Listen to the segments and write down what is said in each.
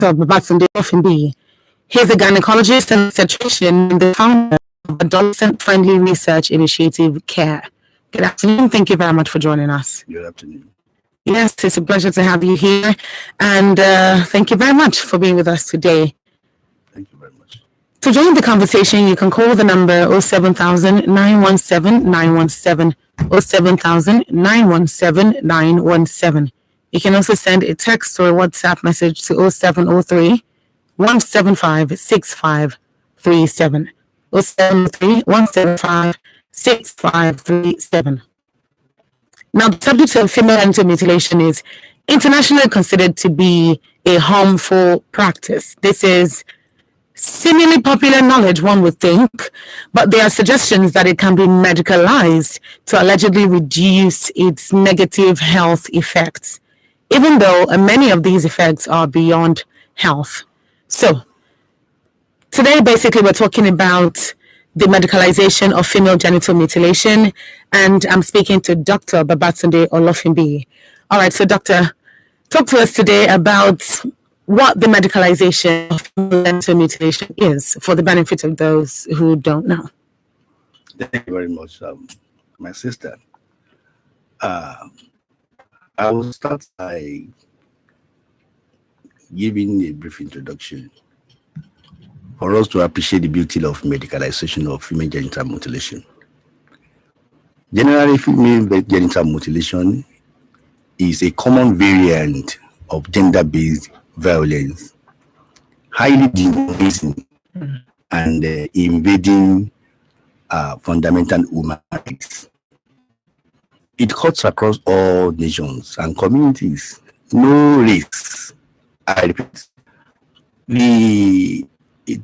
Babatunde Ofimbi. He's a gynecologist and obstetrician and the founder of adolescent-friendly research initiative CARE. Good afternoon. Thank you very much for joining us. Good afternoon. Yes, it's a pleasure to have you here. And thank you very much for being with us today. Thank you very much. To join the conversation, you can call the number 07000 917 917, 07000 917 917. You can also send a text or a WhatsApp message to 0703 175 6537. 0703 175 6537. Now, the subject of female genital mutilation is internationally considered to be a harmful practice. This is seemingly popular knowledge, one would think, but there are suggestions that it can be medicalized to allegedly reduce its negative health effects, even though many of these effects are beyond health. So, today, basically, we're talking about the medicalization of female genital mutilation, and I'm speaking to Dr. Babatunde Olofimbi. All right, so Doctor, talk to us today about what the medicalization of female genital mutilation is for the benefit of those who don't know. Thank you very much, my sister. I will start by giving a brief introduction for us to appreciate the beauty of medicalization of female genital mutilation. Generally, female genital mutilation is a common variant of gender-based violence, highly dehumanizing and invading fundamental human rights. It cuts across all nations and communities, no race. I repeat,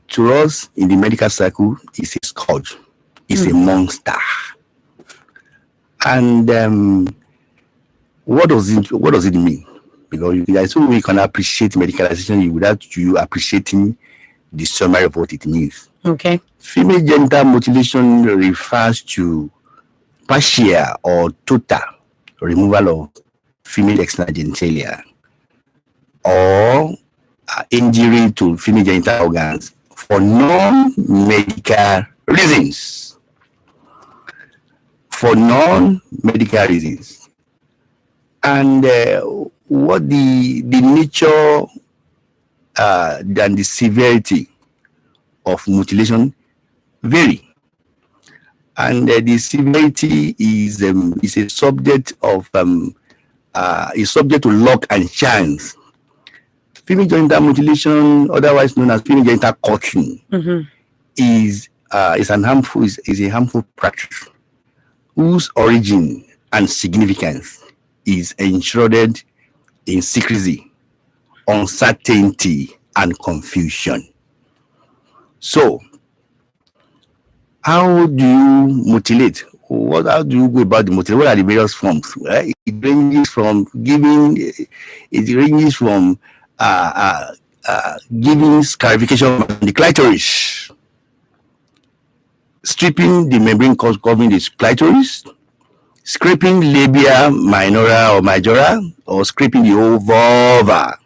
to us in the medical circle, it's a scourge, it's a monster. And what does it mean? Because there's no way you can appreciate medicalization without you appreciating the summary of what it means. Okay. Female genital mutilation refers to partial or total removal of female external genitalia or injury to female genital organs for non-medical reasons. For non-medical reasons. And what the nature and the severity of mutilation vary. And the severity is a subject of is subject to luck and chance. Female genital mutilation, otherwise known as female genital cutting, is a harmful practice whose origin and significance is enshrouded in secrecy, uncertainty, and confusion. So, how do you mutilate? How do you go about the mutilation? What are the various forms? Right? It ranges from giving scarification on the clitoris, stripping the membrane covering the clitoris, scraping labia minora or majora, or scraping the whole vulva.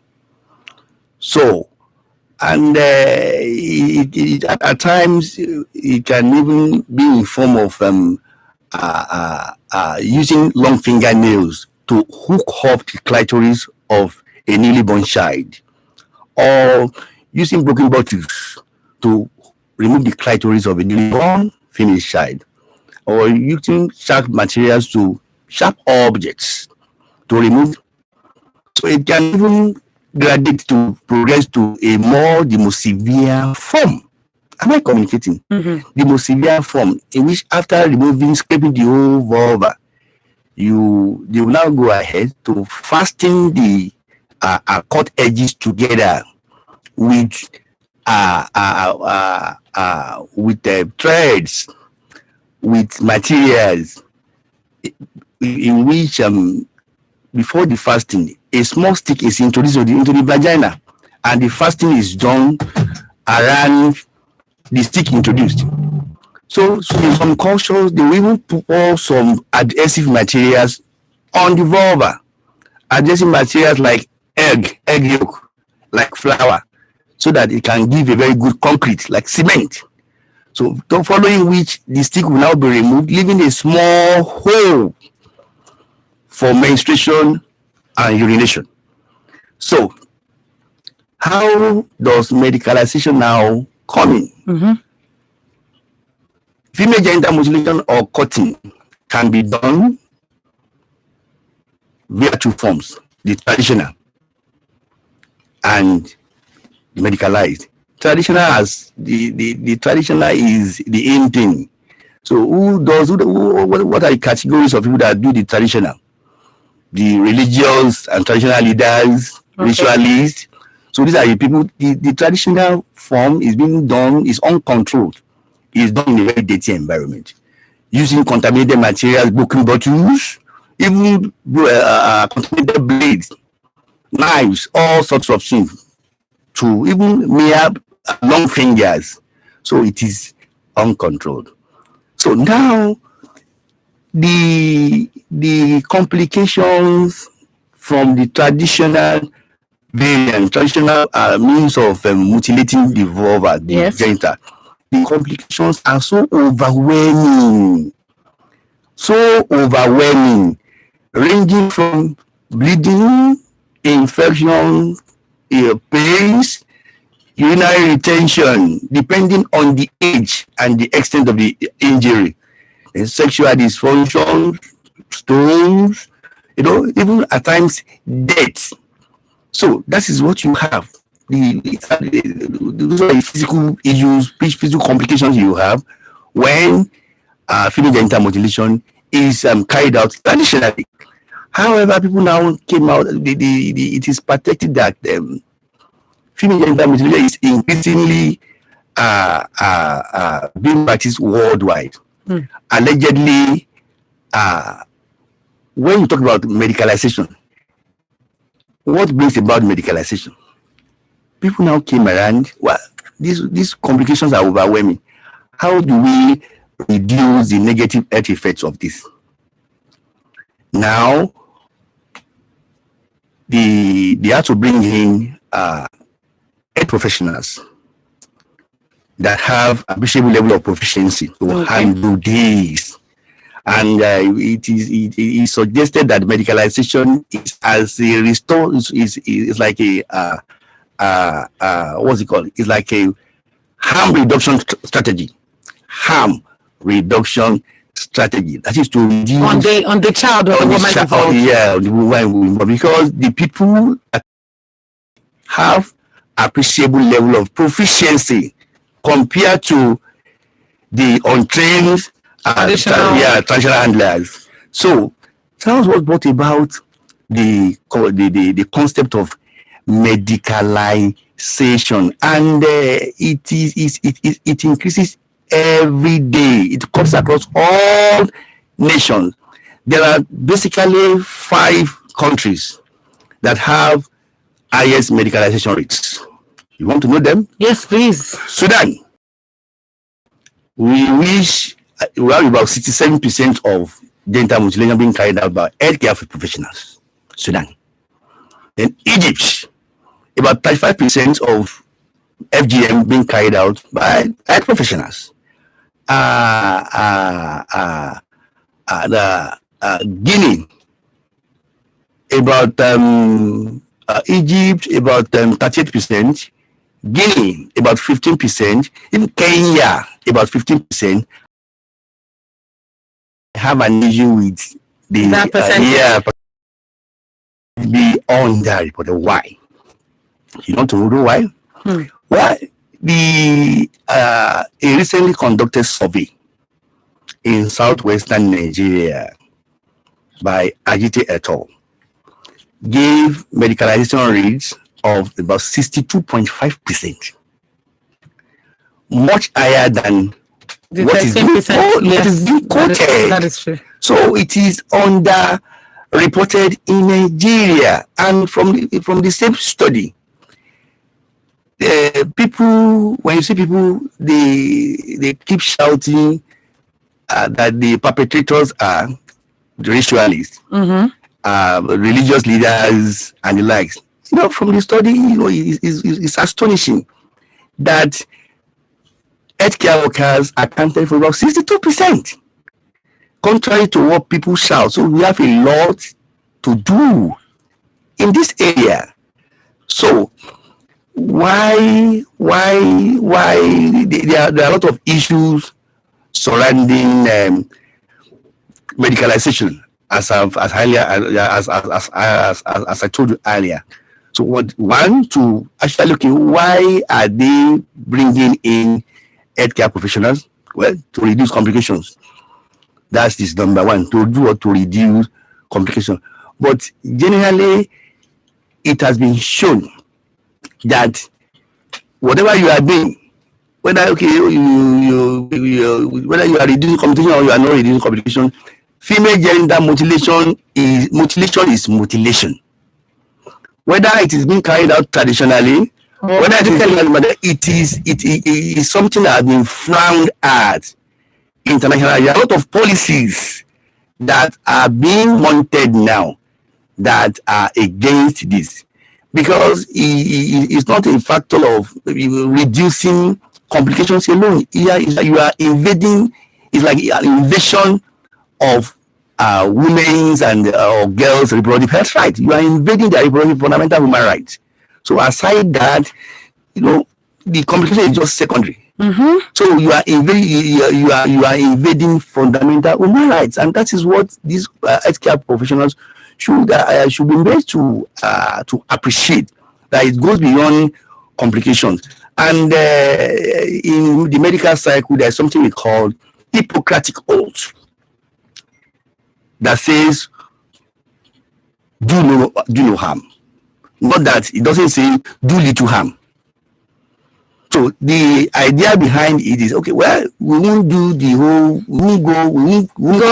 So, and at times it can even be in form of using long fingernails to hook up the clitoris of a newly born child, or using broken bottles to remove the clitoris of a newly born female child, or using sharp materials sharp objects to remove. So it can even graduate to progress to the most severe form. Am I communicating? The most severe form, in which after scraping the whole vulva, they will now go ahead to fasten the cut edges together with threads, with materials in which before the fasting, a small stick is introduced into the vagina, and the fasting is done around the stick introduced. So in some cultures, they will even pour some adhesive materials on the vulva. Adhesive materials like egg yolk, like flour, so that it can give a very good concrete like cement. So following which the stick will now be removed, leaving a small hole for menstruation and urination. So how does medicalization now come in? Mm-hmm. Female genital mutilation or cutting can be done via two forms: the traditional and the medicalized. Traditional as the traditional is the in thing. So what are the categories of people that do the traditional? The religious and traditional leaders, ritualists. So these are the people. The traditional form is being done, is uncontrolled, is done in a very dirty environment, using contaminated materials, broken bottles, even contaminated blades, knives, all sorts of things, to even mere long fingers. So it is uncontrolled. So now the complications from the traditional variant, traditional means of mutilating the vulva, the genital, the complications are so overwhelming, ranging from bleeding, infection, pains, urinary retention, depending on the age and the extent of the injury, and sexual dysfunction, stones, even at times death. So that is what you have. Those are the physical issues, physical complications you have when female genital mutilation is carried out traditionally. However, people now came out. It is protected that female genital mutilation is increasingly being practiced worldwide. Allegedly, when you talk about medicalization, what brings about medicalization? People now came around. Well, these complications are overwhelming. How do we reduce the negative health effects of this? Now, they have to bring in health professionals that have appreciable level of proficiency to handle this. And it is suggested that medicalization is as a restore is like a what's it called? It's like a harm reduction strategy. Harm reduction strategy. That is to reduce on the child or the woman involved. Yeah, the woman, because the people that have appreciable level of proficiency compared to the untrained traditional handlers. So that was brought about the concept of medicalization, and it increases every day. It cuts across all nations. There are basically 5 countries that have highest medicalization rates. You want to know them? Yes, please. Sudan. We have about 67% of genital mutilation being carried out by healthcare professionals. Sudan. Then Egypt, about 35% of FGM being carried out by health professionals. Guinea, about Egypt, about 38%. Guinea, about 15%. Even Kenya, about 15%. Have an issue with that percentage. Be underreported. Why? You want to know why? Why? A recently conducted survey in southwestern Nigeria by Ajite et al. Gave medicalization rates of about 62.5%, much higher than what is being quoted. That is true. So it is underreported in Nigeria, and from the same study, people, when you see people, they keep shouting that the perpetrators are the ritualists, religious leaders, and the likes. from the study, it's astonishing that healthcare workers accounted for about 62%, contrary to what people shout. So we have a lot to do in this area. So why there are a lot of issues surrounding medicalization, as I told you earlier. So one to actually look at why are they bringing in healthcare professionals? Well, to reduce complications. That's this number one, to do or to reduce complications. But generally, it has been shown that whatever you are doing, whether whether you are reducing complication or you are not reducing complication, female genital mutilation is mutilation. Whether it is being carried out traditionally, whether it is something that has been frowned at internationally. There are a lot of policies that are being mounted now that are against this, because it's not a factor of reducing complications alone. You are invading. It's like an invasion of women's and girls' reproductive health rights. You are invading their reproductive fundamental human rights. So aside that, the complication is just secondary. Mm-hmm. So you are invading fundamental human rights, and that is what these healthcare professionals should be made to appreciate, that it goes beyond complications. And in the medical cycle, there's something we call Hippocratic oath that says do no harm. Not that it doesn't say do little harm. So the idea behind it is, okay, well, we won't do the whole, we won't go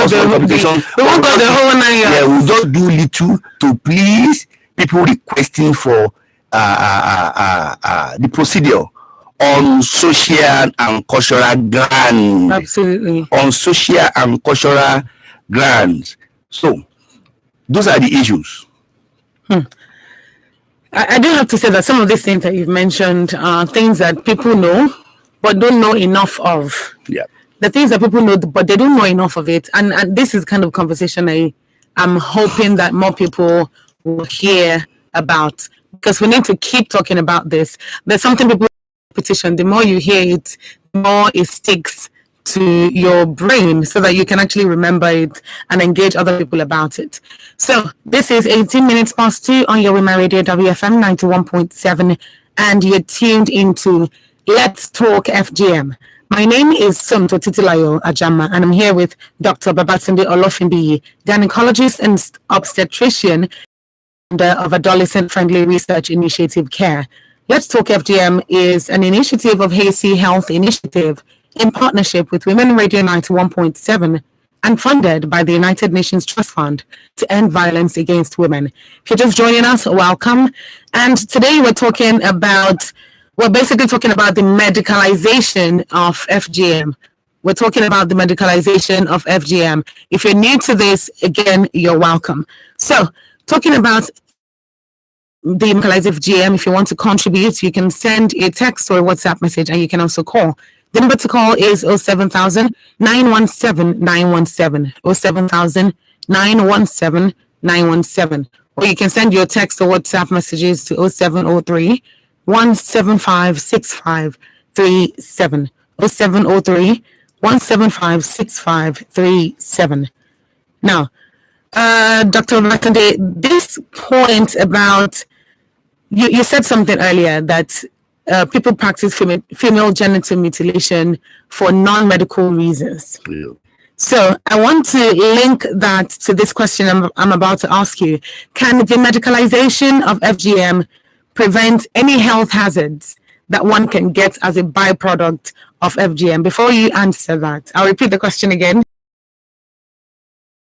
the whole 9 years. Yeah, we'll just do little to please people requesting for the procedure on social and cultural grounds. Absolutely. On social and cultural grounds. So those are the issues. I do have to say that some of these things that you've mentioned are things that people know, but don't know enough of. Yeah. The things that people know, but they don't know enough of it. And this is kind of conversation I'm hoping that more people will hear about, because we need to keep talking about this. There's something people repetition. The more you hear it, the more it sticks to your brain, so that you can actually remember it and engage other people about it. So this is 18 minutes past 2 on your Women Radio WFM 91.7, and you're tuned into Let's Talk FGM. My name is Somto Titilayo Ajama, and I'm here with Dr. Babatunde Olofinbiyi, gynecologist and obstetrician of Adolescent-Friendly Research Initiative CARE. Let's Talk FGM is an initiative of Hazy Health Initiative in partnership with Women Radio 91.7 and funded by the United Nations Trust Fund to End Violence Against Women. If you're just joining us, welcome. And today we're basically talking about the medicalization of FGM. We're talking about the medicalization of FGM. If you're new to this, again, you're welcome. So, talking about the medicalization of FGM, if you want to contribute, you can send a text or a WhatsApp message, and you can also call. The number to call is 07000 917 917, 07000 917 917. Or you can send your text or WhatsApp messages to 0703 175 6537, 0703 175 6537. Now, Dr. Babatunde, this point about, you said something earlier that people practice female genital mutilation for non-medical reasons. Yeah. So I want to link that to this question I'm about to ask you. Can the medicalization of FGM prevent any health hazards that one can get as a byproduct of FGM? Before you answer that, I'll repeat the question again.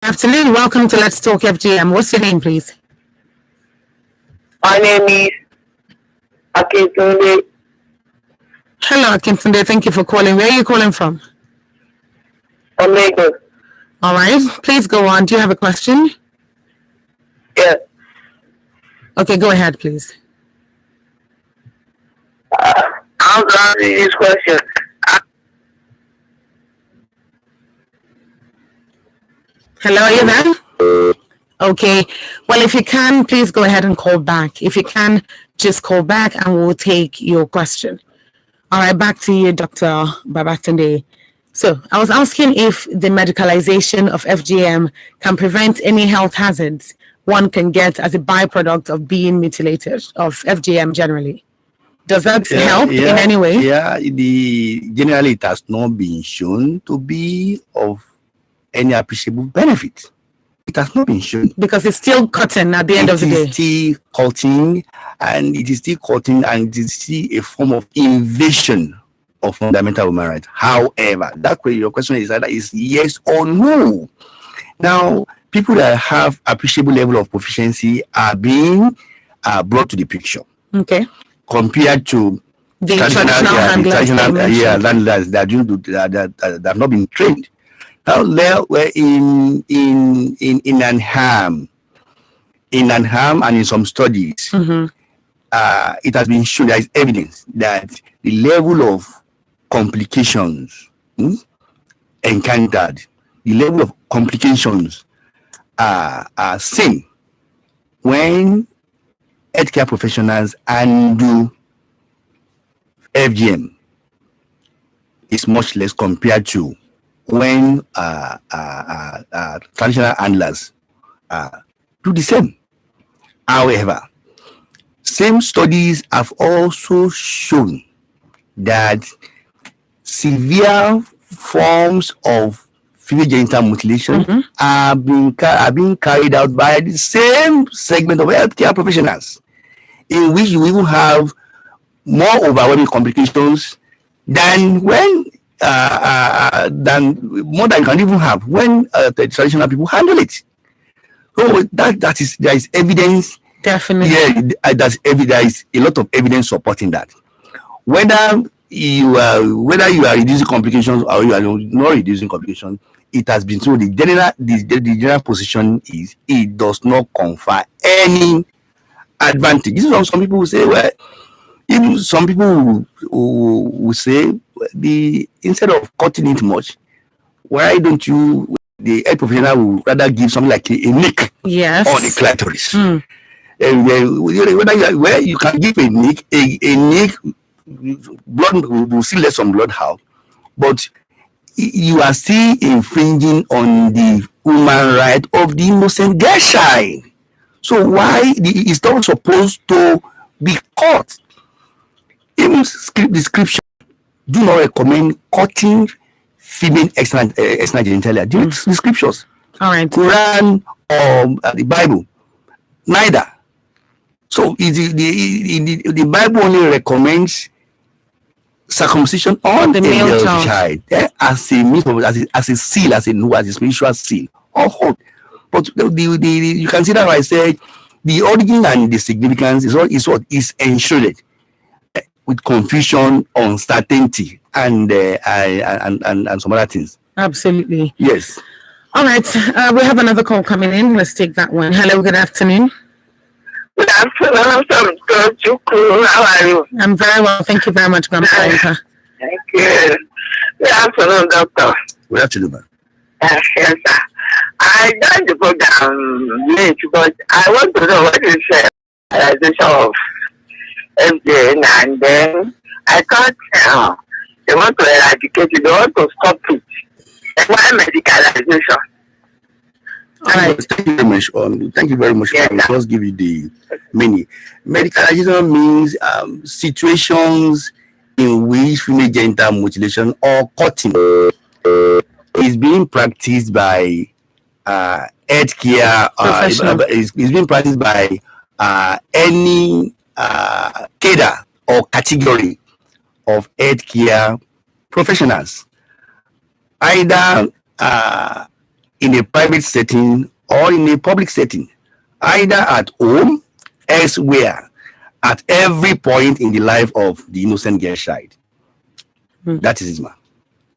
Good afternoon. Welcome to Let's Talk FGM. What's your name, please? My name is Akintunde. Hello, Akintunde. Thank you for calling. Where are you calling from? From Lagos. All right. Please go on. Do you have a question? Yes. Okay, go ahead, please. I'll answer this question. Hello, are you there? Okay. Well, if you can, please go ahead and call back. If you can, just call back and we'll take your question. All right, back to you, Dr. Babatunde. So I was asking if the medicalization of FGM can prevent any health hazards one can get as a byproduct of being mutilated, of FGM generally. Does that help in any way? Yeah, generally it has not been shown to be of any appreciable benefit. It has not been shown. Because it's still cutting at the end of the day. It is still cutting, and it is still cutting, and it is still a form of invasion of fundamental human rights. However, that way your question is either is yes or no. Now, people that have appreciable level of proficiency are being brought to the picture. Okay. Compared to the traditional handlers that have not been trained. Now, we're in Anham, and in some studies, it has been shown, there is evidence that the level of complications encountered, the level of complications are seen when healthcare professionals handle FGM is much less compared to when traditional handlers do the same. However, same studies have also shown that severe forms of female genital mutilation are being carried out by the same segment of healthcare professionals, in which you even have more overwhelming complications than when more than you can even have when the traditional people handle it. So there is evidence. Definitely. Yeah, there is a lot of evidence supporting that. Whether you are reducing complications or you are not reducing complications, it has been shown the general position is it does not confer any advantage. This is what some people will say. Well, even some people will say instead of cutting it much, why don't you, the health professional will rather give something like a nick on the clitoris. And where you can give a nick, blood will still let some blood out, but you are still infringing on the human right of the innocent girl child. So why is not supposed to be cut? Even the scripture do not recommend cutting female external genitalia. The scriptures, all right, Quran or the Bible, neither. So the Bible only recommends circumcision on the male child as a means of, as a seal, as a spiritual seal or hope. But you can see that I said the origin and the significance is what is ensured with confusion, uncertainty, and some other things. Absolutely. Yes. All right. We have another call coming in. Let's take that one. Hello. Good afternoon. Good afternoon. How are you? I'm very well. Thank you very much, Grandpa. Thank you. Good afternoon, Doctor. Good afternoon, ma'am. Yes, sir. I joined the program late, but I want to know what is the realization of FGM, and then I thought they want to eradicate it, they want to stop it. And why medicalization? All right. Thank you very much. Thank you very much. Yes, I'll just give you the meaning. Medicalization means situations in which female genital mutilation or cutting is being practiced by healthcare. Is being practiced by any cadre or category of healthcare professionals, either in a private setting or in a public setting, either at home, elsewhere, at every point in the life of the innocent girl child. That is it, ma'am.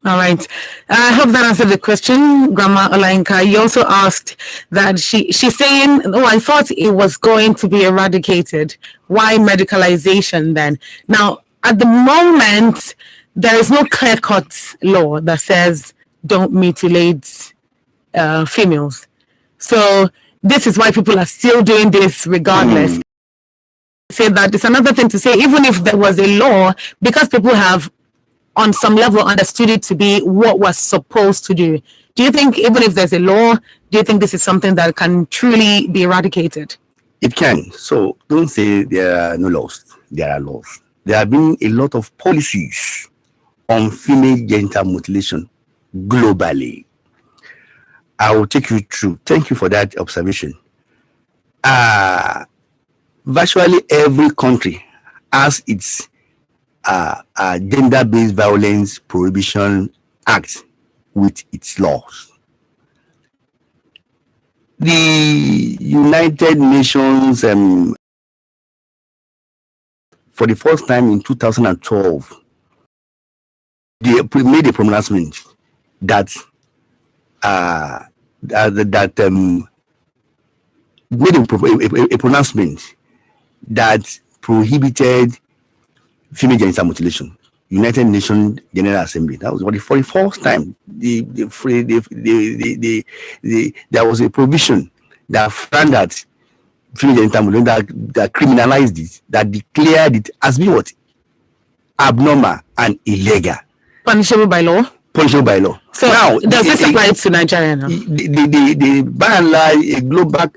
All right. I hope that answered the question, Grandma Olainka. You also asked that she's saying, oh, I thought it was going to be eradicated. Why medicalization then? Now, at the moment, there is no clear-cut law that says don't mutilate females. So this is why people are still doing this regardless. Say that it's another thing to say, even if there was a law, because people have on some level understood it to be what was supposed to do. Do you think even if there's a law, do you think this is something that can truly be eradicated? It can. So don't say there are no laws. There are laws. There have been a lot of policies on female genital mutilation globally. I will take you through. Thank you for that observation. Virtually every country has its gender-based violence prohibition act with its laws. The United Nations, for the first time in 2012, they made a pronouncement that made a pronouncement that prohibited female genital mutilation. United Nations General Assembly. That was for the first time. There was a provision that found that female genital mutilation that criminalized it, that declared it as being what? Abnormal and illegal. Punishable by law? Punishable by law. So now, does this apply to Nigeria now? By and large, a global,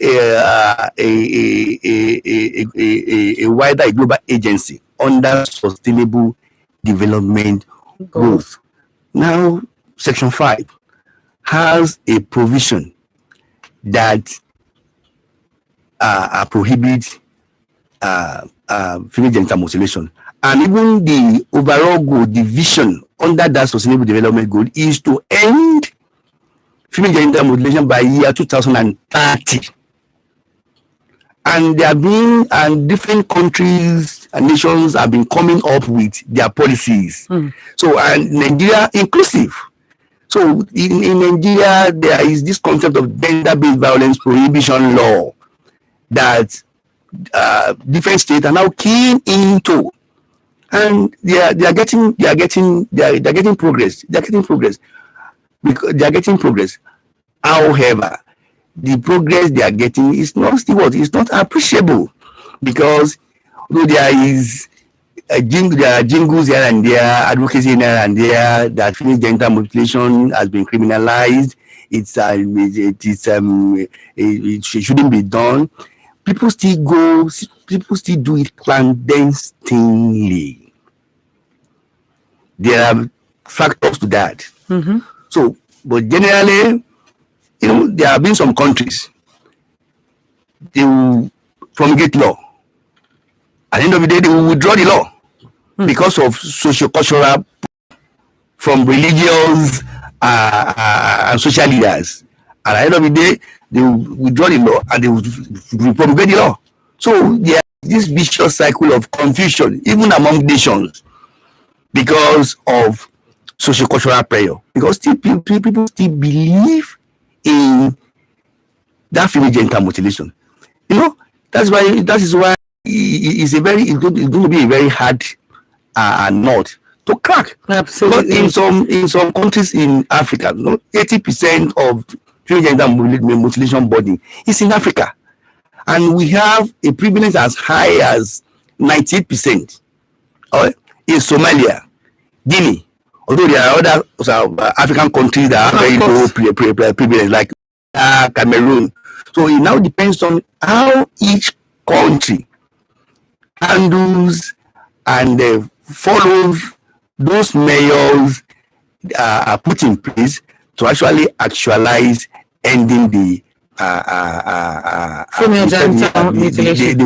a wider global agency under sustainable development goals. Now, Section 5 has a provision that prohibits female genital mutilation. And even the overall goal, the vision under that sustainable development goal is to end female genital mutilation by year 2030. And there have been, and different countries and nations have been coming up with their policies. So, and Nigeria inclusive. So, in Nigeria, there is this concept of gender-based violence prohibition law that different states are now keen into, and they are getting progress. They are getting progress. However, the progress they are getting is not still what is not appreciable, because though there are jingles here and there, advocacy here and there that female genital mutilation has been criminalized. It shouldn't be done. People still do it clandestinely. There are factors to that. So, but generally, there have been some countries, they will promulgate law. At the end of the day, they will withdraw the law because of socio-cultural, from religious and social leaders. And at the end of the day, they will withdraw the law and they will promulgate the law. So there is this vicious cycle of confusion, even among nations, because of socio-cultural pressure. Because people still believe in that female genital mutilation. That is why it's going to be a very hard nut to crack. Absolutely. Because in some countries in Africa, 80% of female genital mutilation body is in Africa, and we have a prevalence as high as 98%. In Somalia, Guinea, although there are other African countries that are very low prevalence, like Cameroon. So it now depends on how each country handles and follows those measures are put in place to actualize ending the female genital mutilation. The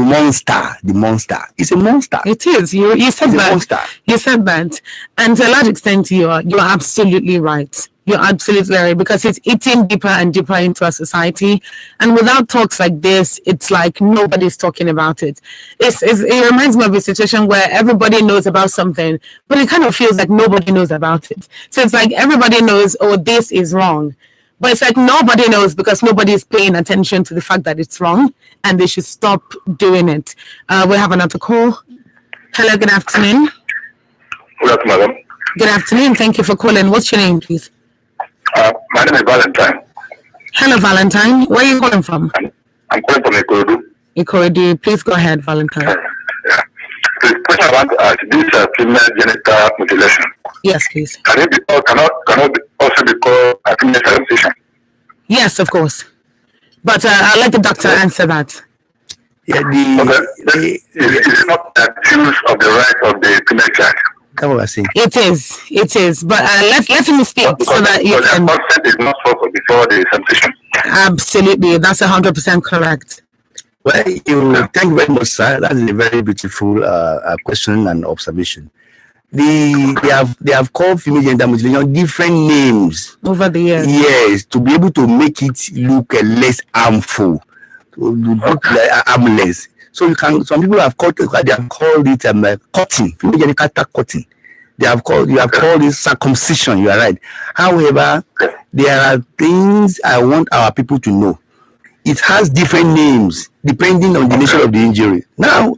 monster. It's a monster. It is. You said that. You said that, and to a large extent, you're absolutely right. You're absolutely right, because it's eating deeper and deeper into our society. And without talks like this, it's like nobody's talking about it. It reminds me of a situation where everybody knows about something, but it kind of feels like nobody knows about it. So it's like everybody knows, oh, this is wrong. But it's like nobody knows because nobody is paying attention to the fact that it's wrong and they should stop doing it. We have another call. Hello, good afternoon. Good afternoon, madam. Good afternoon. Thank you for calling. What's your name, please? My name is Valentine. Hello, Valentine. Where are you calling from? I'm calling from Ikorodu. Ikorodu. Please go ahead, Valentine. Yeah. The question I want to ask, this female genital mutilation. Yes, please. Can it also be called a female circumcision? Yes, of course. But I'll let the doctor answer that. Yeah, Is it not the use of the right of the female child? that's what I saying. It is. But let him speak so that you can. The consent is not spoken before the circumcision. Absolutely, that's 100% correct. Well, thank you very much, sir. That is a very beautiful question and observation. They have called female genital mutilation different names Over the years. Yes, to be able to make it look less harmful, to look harmless. So some people have called it cutting, female genital cutting. You have called it circumcision. You are right. However, there are things I want our people to know. It has different names depending on the nature of the injury. Now,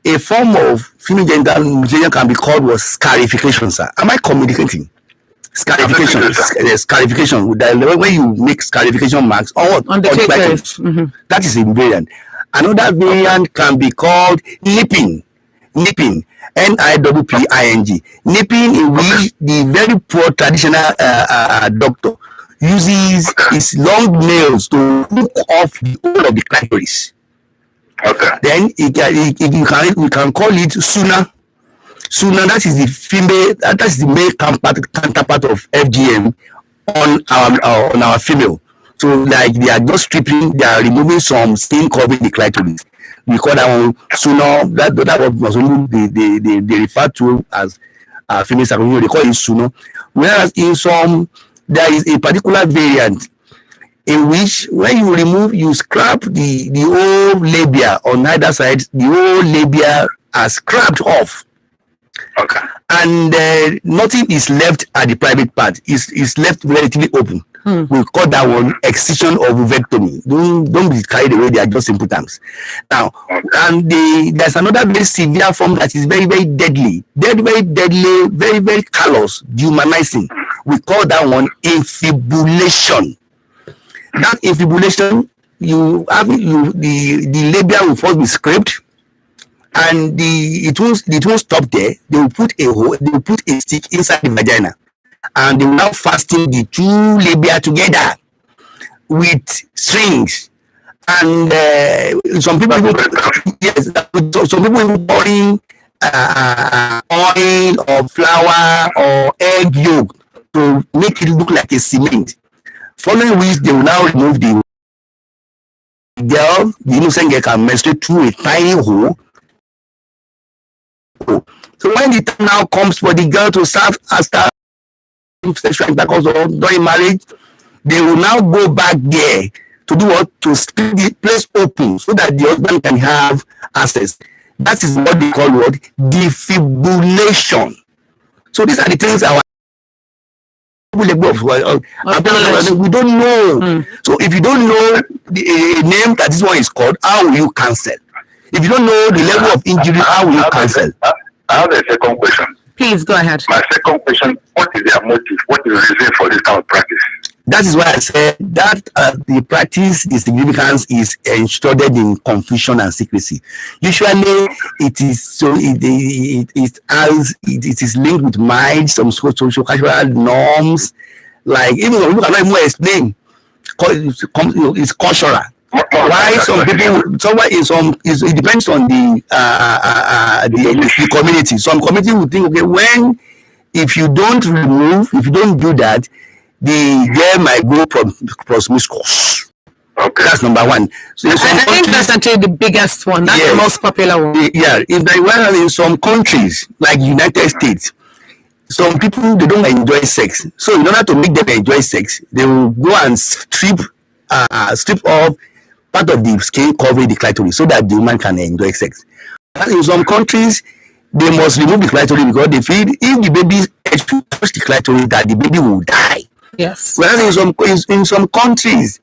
a form of female genital mutilation can be called scarification, sir. Am I communicating? Scarification. Scarification. When you make scarification marks on the clitoris. That is a variant. Another variant can be called nipping. Nipping. Nipping. Nipping, in which the very poor traditional doctor uses his long nails to hook off the whole of the clitoris. Okay. Then we can call it suna. Suna, that is the female, that is the male counterpart of FGM on our female. So like they are just stripping, they are removing some skin covering the clitoris. We call that one suna. That was only they refer to as female circumcision. They call it suna. Whereas in some, there is a particular variant in which when you scrap the whole labia on either side, the whole labia are scrapped off. Okay. And nothing is left at the private part. It's left relatively open. We call that one excision or vulvectomy. Don't be carried away. They are just simple terms. Now, and there's another very severe form that is very, very deadly. Very deadly, very, very callous, dehumanizing. We call that one infibulation. That infibulation, the labia will first be scraped, and it won't stop there. They will put a stick inside the vagina, and they will now fasten the two labia together with strings. And some people even pouring oil or flour or egg yolk to make it look like a cement. Following which they will now remove the innocent girl can menstruate through a tiny hole. So when the time now comes for the girl to serve after sexual intercourse or during marriage, they will now go back there to do what? To split the place open so that the husband can have access. That is what they call what? Defibrillation. So these are the things we don't know. So if you don't know the name that this one is called, how will you cancel? If you don't know the level of injury, how will you cancel? I have a second question. Please go ahead. My second question: what is their motive? What is the reason for this kind of practice? That is why I said that the practice, the significance is enshrouded in confusion and secrecy. Usually, it is so it is linked with mind, some social cultural norms, like even when we cannot even explain. It's cultural. Why some people, it depends on the community. Some community will think, okay, if you don't do that, the girl might go promiscuous. Okay. That's number one. So I think that's actually the biggest one. That's the most popular one. Yeah. In some countries, like United States, some people they don't enjoy sex. So in order to make them enjoy sex, they will go and strip off part of the skin covering the clitoris so that the woman can enjoy sex. And in some countries, they must remove the clitoris because they feel if the baby touch the clitoris, that the baby will die. Yes. Whereas in some countries,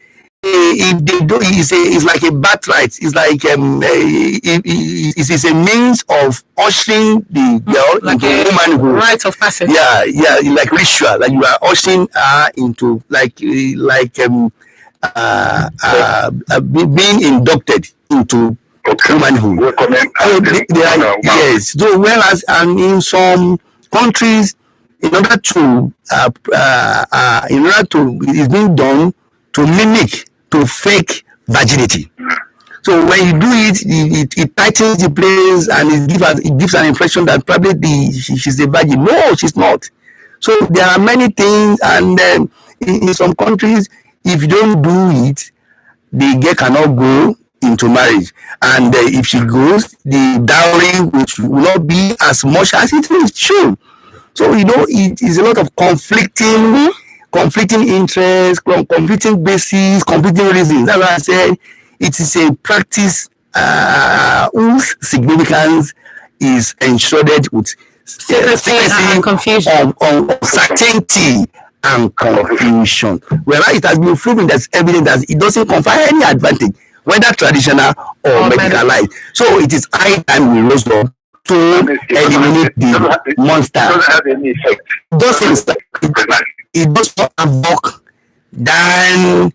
if they do, it's like a birthright. It's like it is a means of ushering the girl Like into a womanhood. rite of passage. Yeah, like ritual. Like you are ushering her into being inducted into womanhood. So yes. So whereas and in some countries, in order to it's being done to mimic, to fake virginity. So when you do it, it tightens the place and it gives an impression that probably she's a virgin. No, she's not. So there are many things, and in some countries, if you don't do it, the girl cannot go into marriage, and if she goes, the dowry will not be as much as it is shown. So it is a lot of conflicting interests, conflicting bases, conflicting reasons. That's why I said it is a practice whose significance is enshrouded with secrecy and confusion, uncertainty and confusion. Whereas it has been proven that's evident that it doesn't confer any advantage, whether traditional or medicalized. So it is high time we rose up to eliminate the monster. It doesn't have any effect. It does not evoke than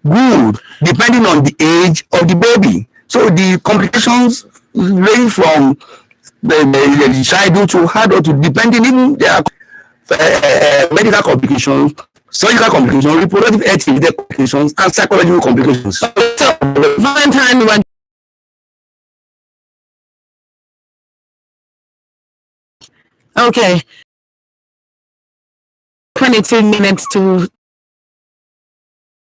good, depending on the age of the baby. So the complications range from the childhood to adulthood, depending even their medical complications, surgical complications, reproductive health complications, and psychological complications. So, Valentine, okay. 22 minutes to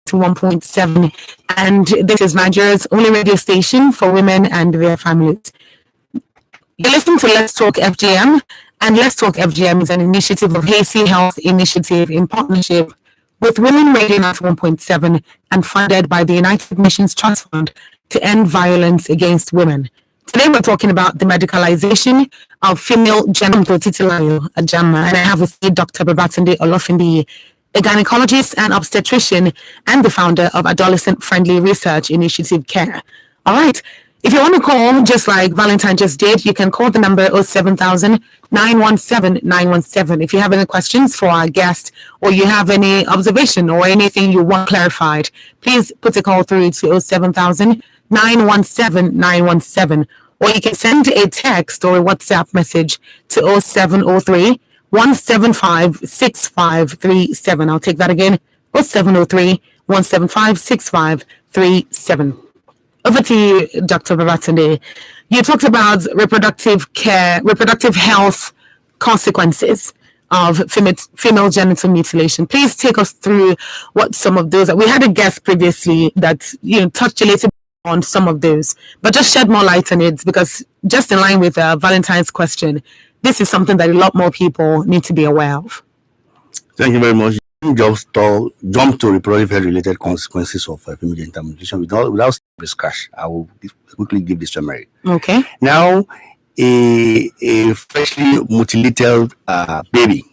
1.7, and this is Nigeria's only radio station for women and their families. You're listening to Let's Talk FGM, and Let's Talk FGM is an initiative of Hazy Health Initiative in partnership with Women Radio 91.7 and funded by the United Nations Trust Fund to end violence against women. Today we're talking about the medicalization of female genital titillario, a JAMA, and I have with me Dr. Babatunde Olofindi, a gynecologist and obstetrician and the founder of Adolescent Friendly Research Initiative CARE. All right. If you want to call, just like Valentine just did, you can call the number 07000 917 917. If you have any questions for our guest, or you have any observation or anything you want clarified, please put a call through to 07000 917 917. Or you can send a text or a WhatsApp message to 0703 175 6537. I'll take that again, 0703 175 6537. Over to you, Dr. Babatunde. You talked about reproductive health consequences of female genital mutilation. Please take us through what some of those are. We had a guest previously that touched a little bit on some of those, but just shed more light on it, because just in line with Valentine's question, this is something that a lot more people need to be aware of. Thank you very much. Just jump to reproductive health related consequences of female genital mutilation without scratch. I will quickly give this summary. Okay. Now, a freshly mutilated baby,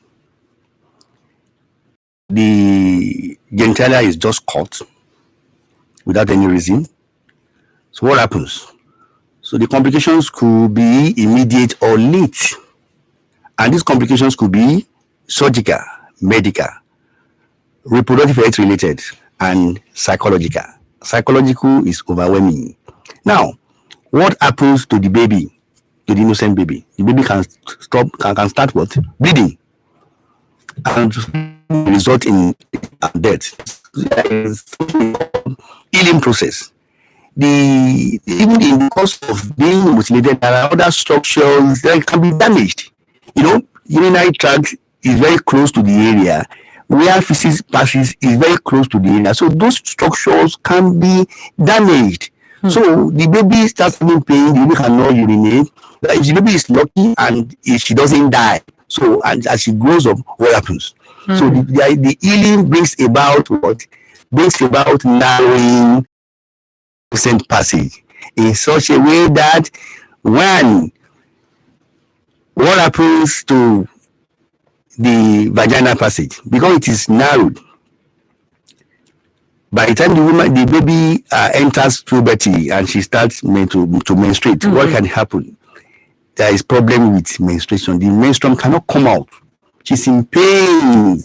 the genitalia is just cut without any reason. So what happens? So the complications could be immediate or late, and these complications could be surgical, medical, reproductive health related, and psychological. Psychological is overwhelming. Now, what happens to the baby, to the innocent baby? The baby can start what? Bleeding, and result in death. Healing process. Even in the course of being mutilated, there are other structures that can be damaged. Urinary tract is very close to the area where feces passes, is very close to the area, so those structures can be damaged. So the baby starts having pain, the baby cannot urinate. If the baby is lucky and if she doesn't die, So, and as she grows up, what happens? So the healing brings about what? Brings about narrowing consent passage in such a way that when what happens to the vaginal passage, because it is narrowed, by the time the baby enters puberty and she starts to menstruate, what can happen? There is problem with menstruation. The menstruum cannot come out. She's in pain,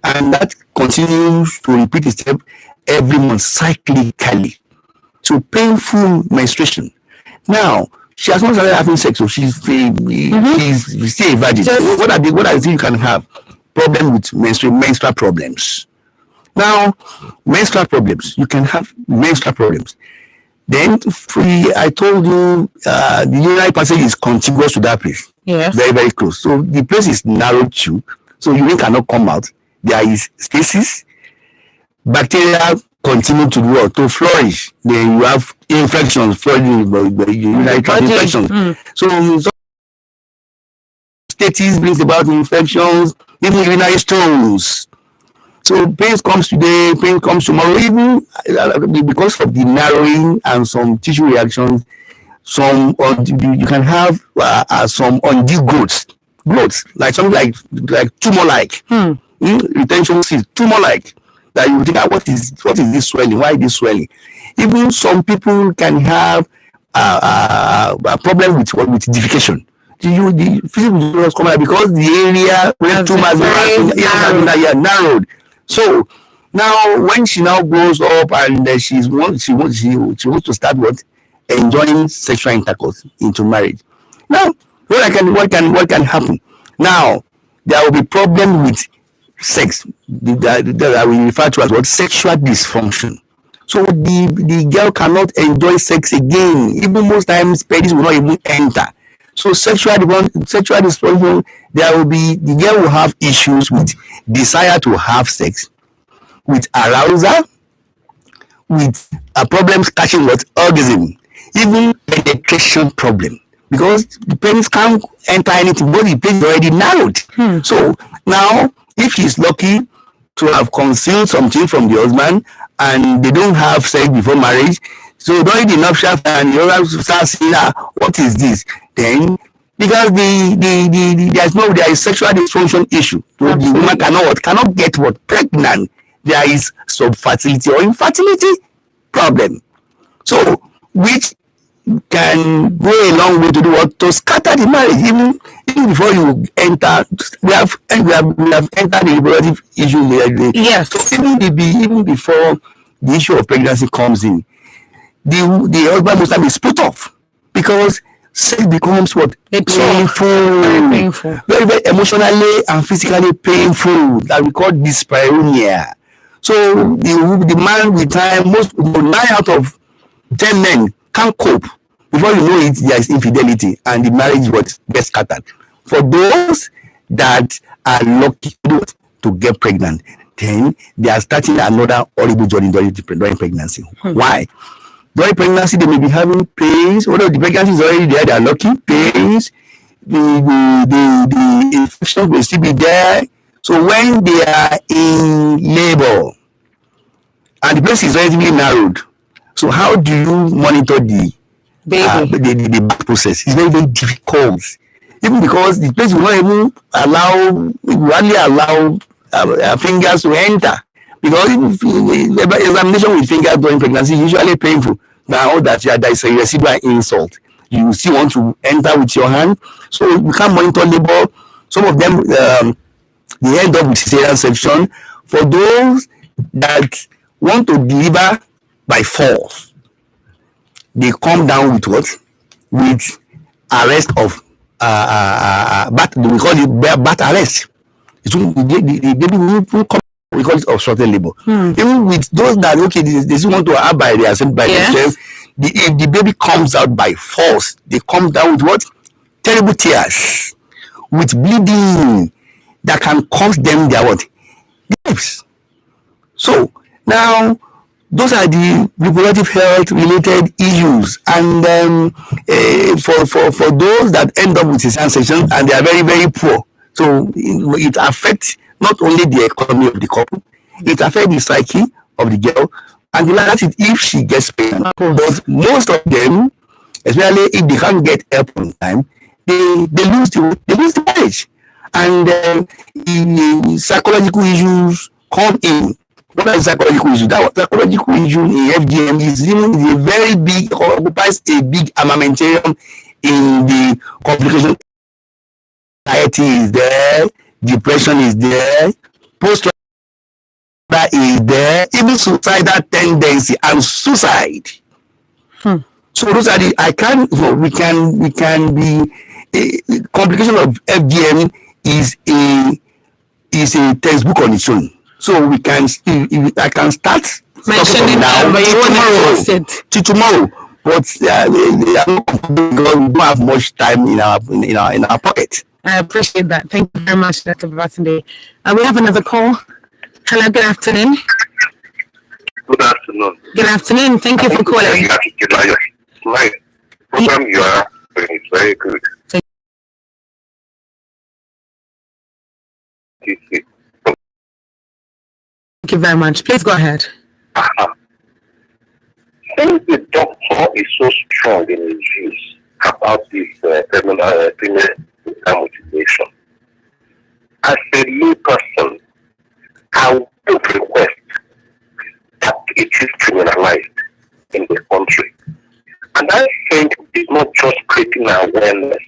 and that continues to repeat itself every month cyclically. So painful menstruation. Now she has not started having sex, so she's still a virgin. So what are the things you can have? Problem with menstrual problems. Now, menstrual problems. You can have menstrual problems. Then, I told you the urinary passage is contiguous to that place. Yes. Very, very close. So the place is narrowed too. So urine cannot come out. There is spaces. Bacteria continue to flourish. Then you have infections, urinary tract infections. So status brings about infections, even urinary stones. So pain comes today, pain comes tomorrow, even because of the narrowing and some tissue reactions. You can have some undue growths, like something like tumor-like, retention cysts, tumor-like. That you think, what is this swelling? Why is this swelling? Even some people can have a problem with defecation. The physical come out because the area where tumors are narrowed. So now, when she now grows up and she wants to start enjoying sexual intercourse into marriage. Now, what can happen? Now, there will be problem with sex that we refer to as sexual dysfunction. So the girl cannot enjoy sex again. Even most times, penis will not even enter. So sexual dysfunction, the girl will have issues with desire to have sex, with arousal, with problems catching orgasm, even penetration problem, because the penis can't enter anything, but the place is already narrowed. So now, if she's lucky to have concealed something from the husband and they don't have sex before marriage, so during the nuptial and the other start saying, what is this? Then, because there is sexual dysfunction issue, so the woman cannot get pregnant. There is subfertility or infertility problem. So, which can go a long way to scatter the marriage. Even before you enter, we have entered the reproductive issue there. Yes. So even before the issue of pregnancy comes in, the husband must be put off, because sex becomes painful, very painful, very, very emotionally and physically painful, that we call dyspareunia. So the man with time, 9 out of 10 men can't cope. Before you know it, there is infidelity and the marriage gets scattered. For those that are lucky to get pregnant, then they are starting another horrible journey during pregnancy. Why? During pregnancy, they may be having pains. Although the pregnancy is already there, they are lucky pains. The infection will still be there. So when they are in labor and the place is relatively narrowed, so how do you monitor the birth process? It's very, very difficult. Even because the place will not even allow fingers to enter. Because examination with fingers during pregnancy is usually painful. Now that there is a residual insult, you still want to enter with your hand, so you can't monitor labor. Some of them they end up with cesarean section. For those that want to deliver by force, they come down with with arrest of we call it birth arrest. The baby will come. We call it obstructed labor. Even with those that they want to have by themselves, if the baby comes out by force, they come down with terrible tears, with bleeding that can cost them their lives. So now, those are the reproductive health related issues, and for those that end up with cesarean section and they are very, very poor, So it affects not only the economy of the couple, it affects the psyche of the girl, and the last is if she gets pregnant. But most of them, especially if they can't get help on time, they lose the marriage, and the psychological issues come in. What are the psychological issues? That psychological issue in FGM is even a very big, occupies a big armamentarium in the complication. Anxiety is there, depression is there, post is there, even suicidal tendency and suicide. So those are the we can be complication of FGM is a textbook on its own. So I can start mentioning now but you won't exhaust it. to tomorrow. But because we don't have much time in our pocket. I appreciate that. Thank you very much, Dr. Babatunde. We have another call. Hello, good afternoon. Good afternoon. Good afternoon. Thank you for calling. My program you are doing is very good. Thank you very much. Please go ahead. Since the doctor is so strong in his views about this female mutilation, as a lay person, I would request that it is criminalized in the country. And I think it's not just creating awareness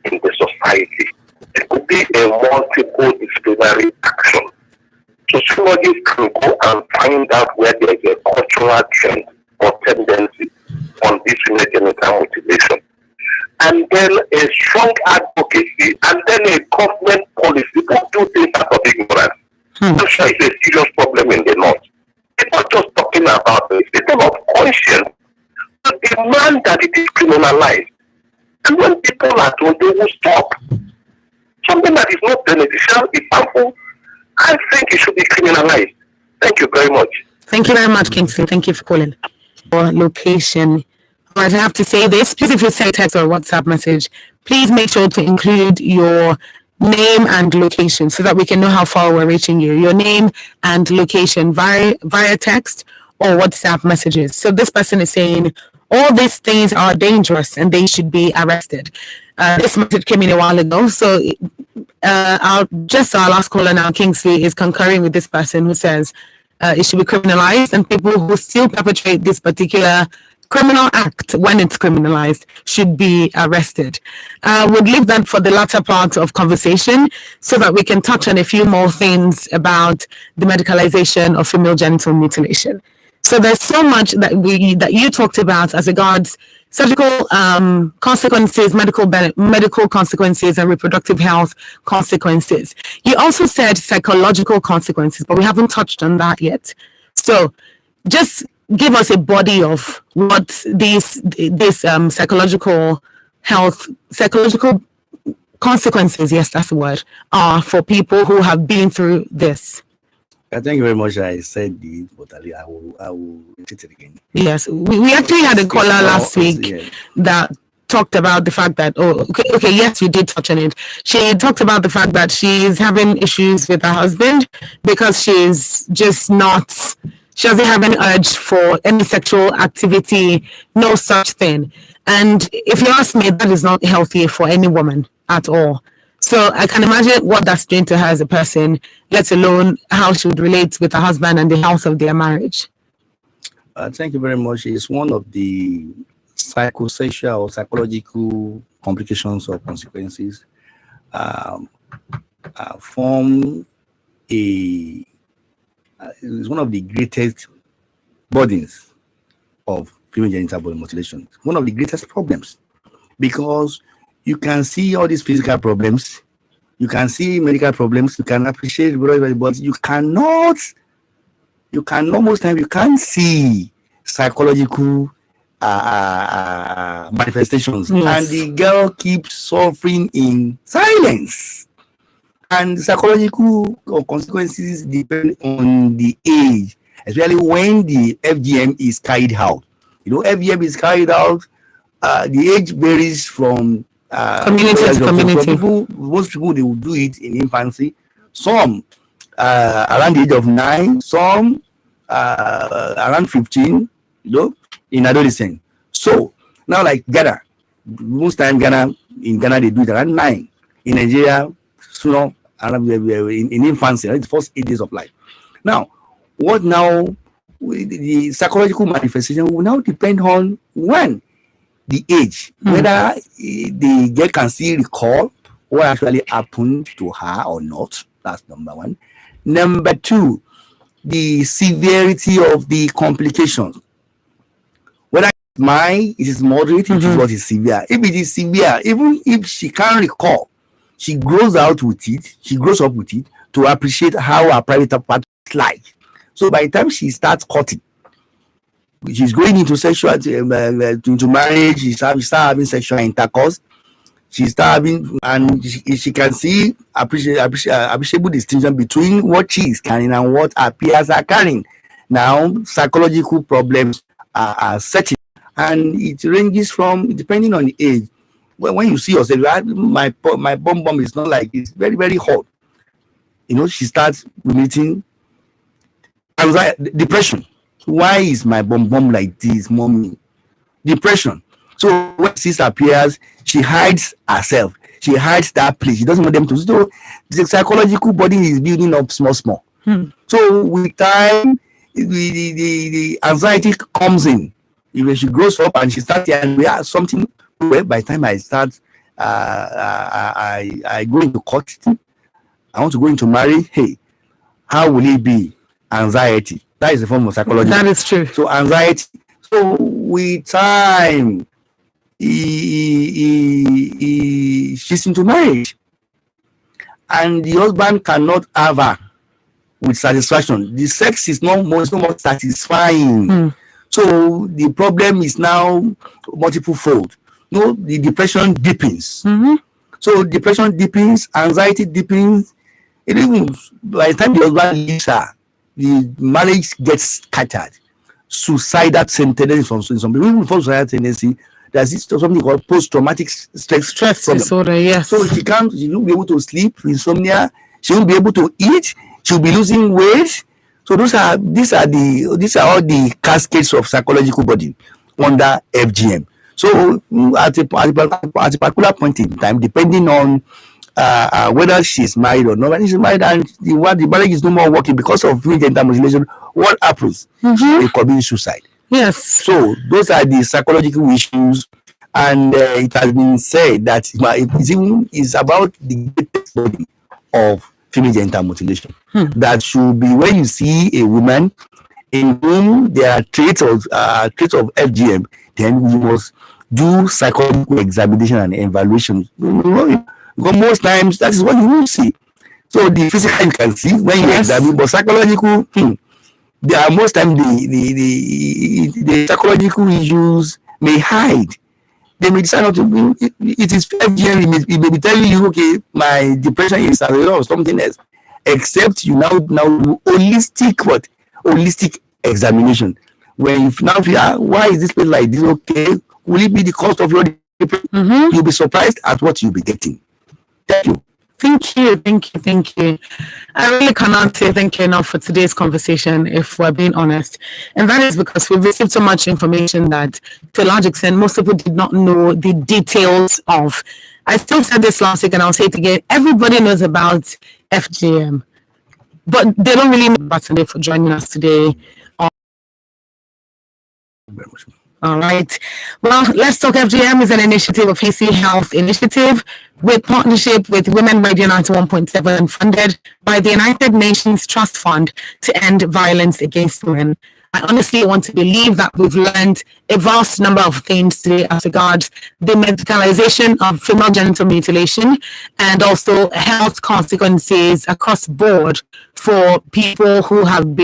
in the society. It could be a multiple disciplinary action. So somebody can go and find out where there is a cultural trend or tendency on this female genital mutilation. And then a strong advocacy, and then a government policy. People do things out of ignorance. I'm sure it's a serious problem in the north. People are just talking about it. People of conscience to demand that it is criminalized. And when people are told, they will stop. Something that is not beneficial, is harmful, I think it should be criminalized. Thank you very much. Thank you very much, Kingsley. Thank you for calling. Your location. I have to say this. Please, if you send a text or WhatsApp message, please make sure to include your name and location so that we can know how far we're reaching you. Your name and location via text or WhatsApp messages. So this person is saying all these things are dangerous and they should be arrested. This message came in a while ago. So our last caller now, Kingsley, is concurring with this person who says it should be criminalized, and people who still perpetrate this particular criminal act when it's criminalized should be arrested. We'll leave that for the latter part of conversation so that we can touch on a few more things about the medicalization of female genital mutilation. So there's so much that you talked about as regards surgical consequences, medical consequences, and reproductive health consequences. You also said psychological consequences, but we haven't touched on that yet. So just give us a body of what these psychological consequences, yes, that's the word, are for people who have been through this. Thank you very much. I said it, but I will repeat it again. Yes, we actually had a caller last week that talked about the fact that, yes, you did touch on it. She talked about the fact that she's having issues with her husband because she's just not, she doesn't have an urge for any sexual activity, no such thing. And if you ask me, that is not healthy for any woman at all. So I can imagine what that's doing to her as a person, let alone how she would relate with her husband and the health of their marriage. Thank you very much. It's one of the psychosocial or psychological complications or consequences form is one of the greatest burdens of female genital body mutilation. One of the greatest problems, because you can see all these physical problems, you can see medical problems, you can appreciate whatever, but you cannot most times you can't see psychological manifestations. Yes. And the girl keeps suffering in silence. And psychological consequences depend on the age, especially when the FGM is carried out. FGM is carried out, the age varies from Community to So community. most people they will do it in infancy. Some around the age of 9, some around 15, in adolescent. So now, like Ghana, most time in Ghana they do it around 9. In Nigeria, sooner around in infancy, right, the first 8 days of life. Now, what now? The psychological manifestation will now depend on when the age, whether the girl can still recall what actually happened to her or not. That's number one. Number two, the severity of the complications. Whether it is moderate, it is what is severe. If it is severe, even if she can't recall, she grows up with it to appreciate how her private part is like. So by the time she starts cutting, she's going into sexual into marriage, she start having sexual intercourse, she start having, and she can see appreciable distinction between what she is carrying and what her peers are carrying. Now psychological problems are setting, and it ranges from, depending on the age. When you see yourself, my bum is not like, it's very, very hot. She starts meeting anxiety, depression. Why is my bum like this, mommy? Depression. So when sis appears, she hides herself. She hides that place. She doesn't want them to. So the psychological body is building up small. So with time, the anxiety comes in. When she grows up and she starts hearing, we have something. Well, by the time I start, I go into court. I want to go into marriage. Hey, how will it be? Anxiety. That is a form of psychology. That is true. So anxiety. So with time, she's into marriage, and the husband cannot have her with satisfaction. The sex is no more satisfying. So the problem is now multiple fold. The depression deepens. So depression deepens, anxiety deepens. It even, by the time the husband leaves her, the marriage gets scattered. Suicidal tendency from some people. Even before suicidal tendency, there's something called post-traumatic stress disorder. Yes. So she won't be able to sleep, insomnia. She won't be able to eat. She'll be losing weight. So these are all the cascades of psychological body under FGM. So at a particular point in time, depending on whether she's married or not, when she's married and the marriage is no more working because of genital mutilation, what happens? They commit suicide. Yes. So those are the psychological issues, and it has been said that it's about the greatest body of female genital mutilation. That should be when you see a woman in whom there are traits of FGM, then you must do psychological examination and evaluation. Because most times that is what you will see. So the physical you can see when you examine, but psychological, there are most times the psychological issues may hide. They may decide not to. It is FGM. It may be telling you, okay, my depression is a result of something else. Except you now do holistic examination. When you now feel, why is this place like this? Okay, will it be the cost of your depression? You'll be surprised at what you'll be getting. Thank you. Thank you. I really cannot say thank you enough for today's conversation, if we're being honest. And that is because we've received so much information that, to a large extent, most people did not know the details of. I still said this last week, and I'll say it again. Everybody knows about FGM, but they don't really know about today for joining us today. Very much. All right. Well, Let's Talk FGM is an initiative of PC Health Initiative with partnership with Women Radio 91.7, funded by the United Nations Trust Fund to End Violence Against Women. I honestly want to believe that we've learned a vast number of things today as regards the medicalization of female genital mutilation and also health consequences across the board for people who have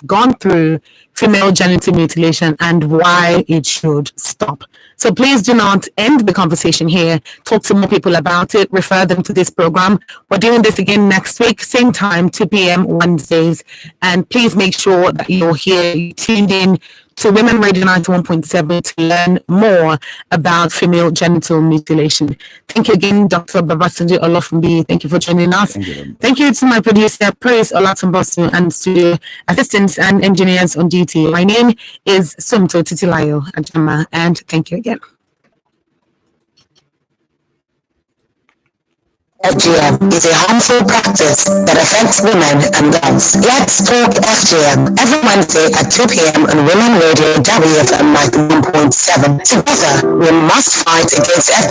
gone through female genital mutilation and why it should stop. So please do not end the conversation here. Talk to more people about it. Refer them to this program. We're doing this again next week, same time, 2 p.m. Wednesdays. And please make sure that you're here, you tuned in to Women Radio 91.7 to learn more about female genital mutilation. Thank you again, Dr. Babatunde Olofumbi. Thank you for joining us. Thank you to my producer, Praise Olatunbosu, and studio assistants and engineers on duty. My name is Sumto Titilayo Ajama, and thank you again. FGM is a harmful practice that affects women and girls. Let's talk FGM every Wednesday at 2 p.m. on Women Radio WFM 91.7. Together, we must fight against FGM.